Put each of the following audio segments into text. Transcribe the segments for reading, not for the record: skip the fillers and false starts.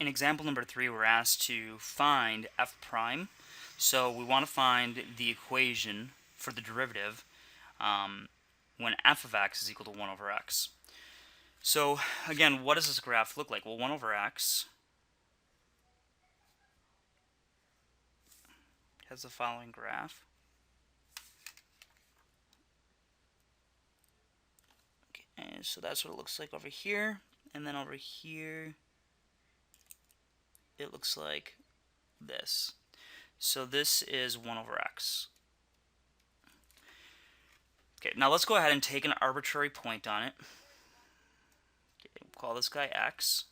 In example number 3, we're asked to find f prime. So we want to find the equation for the derivative when f of x is equal to 1 over x. So again, what does this graph look like? Well, 1 over x has the following graph. Okay, so that's what it looks like over here. And then over here, it looks like this. So this is 1 over x. Okay, now let's go ahead and take an arbitrary point on it. Okay, we'll call this guy x.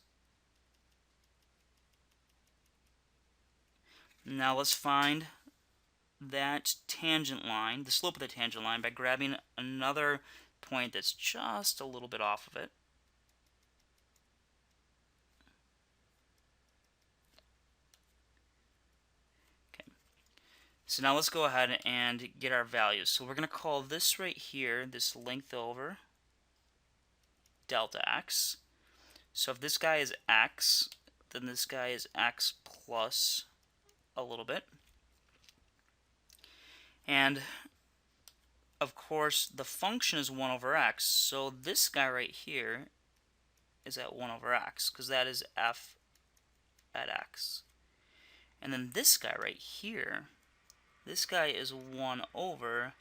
Now let's find that tangent line, the slope of the tangent line, by grabbing another point that's just a little bit off of it. Okay. So now let's go ahead and get our values. So we're going to call this right here, this length over delta x. So if this guy is x, then this guy is x plus a little bit. And of course, the function is 1 over x, so this guy right here is at 1 over x, because that is f at x. And then this guy right here, this guy is 1 over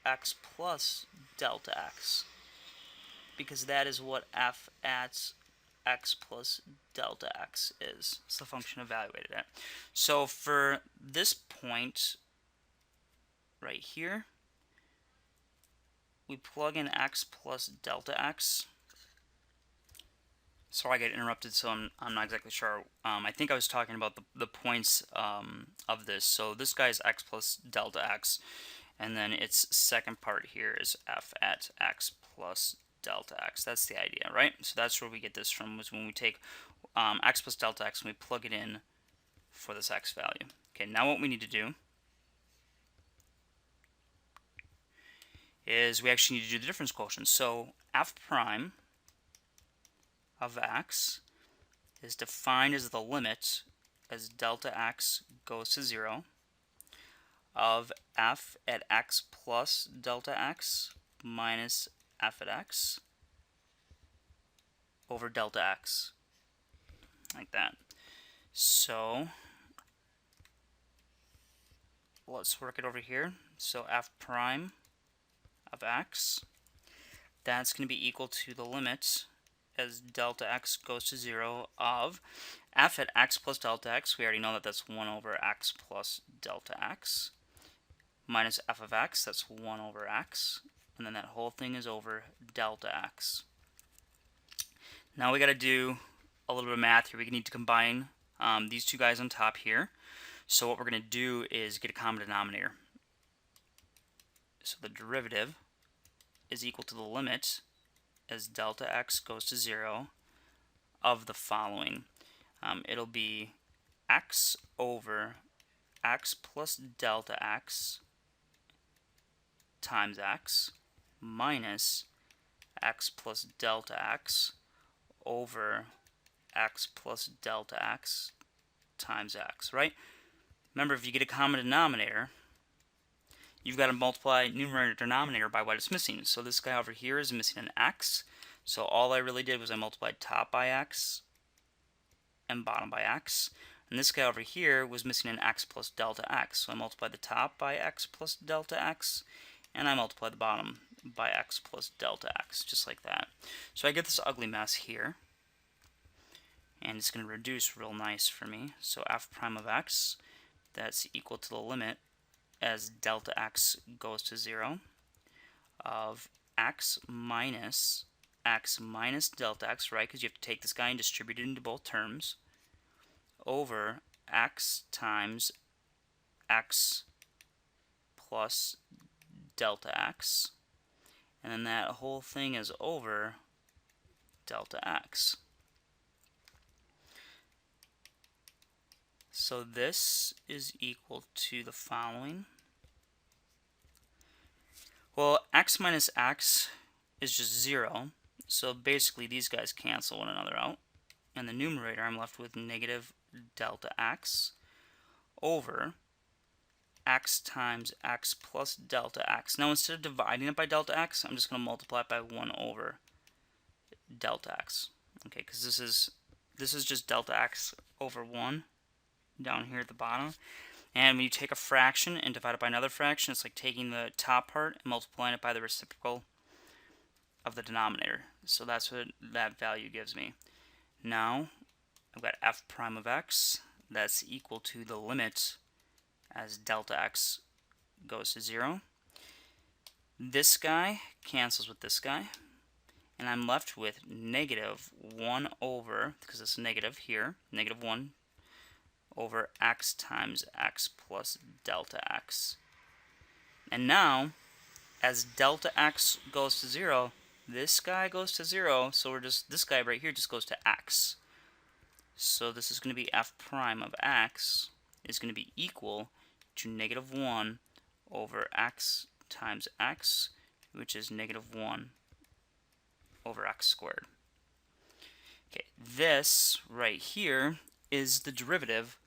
x plus delta x, because that is what f at x plus delta x is. It's the function evaluated at. So for this point right here, we plug in x plus delta x. Sorry, I get interrupted, so I'm not exactly sure. I think I was talking about the points of this. So this guy is x plus delta x, and then its second part here is f at x plus delta x. That's the idea, right? So that's where we get this from, was when we take x plus delta x and we plug it in for this x value. Okay, now what we need to do is we actually need to do the difference quotient. So f prime of x is defined as the limit as delta x goes to 0 of f at x plus delta x minus f at x over delta x, like that. So let's work it over here. So f prime of x, that's going to be equal to the limit as delta x goes to 0 of f at x plus delta x. We already know that that's 1 over x plus delta x, minus f of x, that's 1 over x, and then that whole thing is over delta x. Now we got to do a little bit of math here. We need to combine these two guys on top here. So what we're going to do is get a common denominator. So the derivative is equal to the limit as delta x goes to 0 of the following. It'll be x over x plus delta x times x minus x plus delta x over x plus delta x times x, right? Remember, if you get a common denominator, you've got to multiply numerator and denominator by what it's missing. So this guy over here is missing an x. So all I really did was I multiplied top by x and bottom by x. And this guy over here was missing an x plus delta x. So I multiplied the top by x plus delta x, and I multiplied the bottom by x plus delta x, just like that. So I get this ugly mess here, and it's going to reduce real nice for me. So f prime of x, that's equal to the limit as delta x goes to 0 of x minus delta x, right? Because you have to take this guy and distribute it into both terms, over x times x plus delta x, and then that whole thing is over delta x. So this is equal to the following. Well, x minus x is just 0, so basically these guys cancel one another out, in the numerator, I'm left with negative delta x over x times x plus delta x. Now instead of dividing it by delta x, I'm just going to multiply it by 1 over delta x. Okay, because this is just delta x over 1 down here at the bottom. And when you take a fraction and divide it by another fraction, it's like taking the top part and multiplying it by the reciprocal of the denominator. So that's what that value gives me. Now I've got f prime of x that's equal to the limit as delta x goes to 0. This guy cancels with this guy, and I'm left with negative 1 over, because it's negative here, negative 1 over x times x plus delta x. And now, as delta x goes to 0, this guy goes to 0, so this guy right here just goes to x. So this is going to be f prime of x is going to be equal to negative 1 over x times x, which is negative 1 over x squared. Okay, this right here is the derivative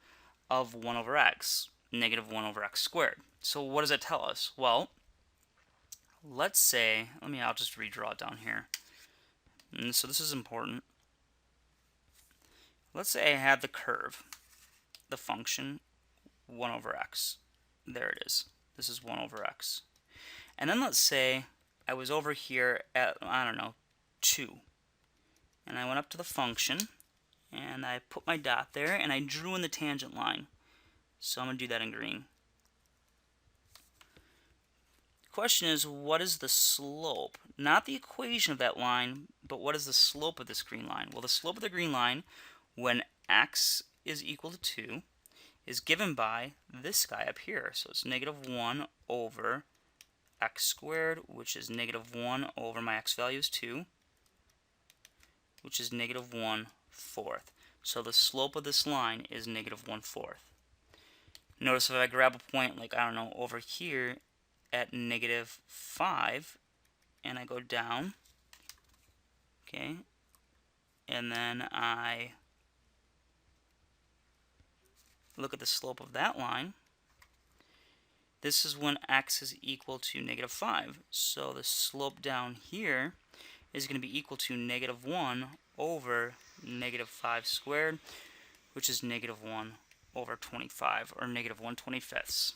of 1 over x, negative 1 over x squared. So what does that tell us? Well, let's say, I'll just redraw it down here. And so this is important. Let's say I have the curve, the function 1 over x. There it is. This is 1 over x. And then let's say I was over here at, 2. And I went up to the function, and I put my dot there, and I drew in the tangent line. So I'm going to do that in green. The question is, what is the slope? Not the equation of that line, but what is the slope of this green line? Well, the slope of the green line, when x is equal to 2, is given by this guy up here. So it's negative 1 over x squared, which is negative 1 over my x value is 2, which is negative 1/4. So the slope of this line is negative 1/4. Notice if I grab a point like, over here at negative 5, and I go down, okay, and then I look at the slope of that line, this is when x is equal to negative 5. So the slope down here is going to be equal to negative 1 over negative 5 squared, which is negative 1 over 25, or negative 1/25.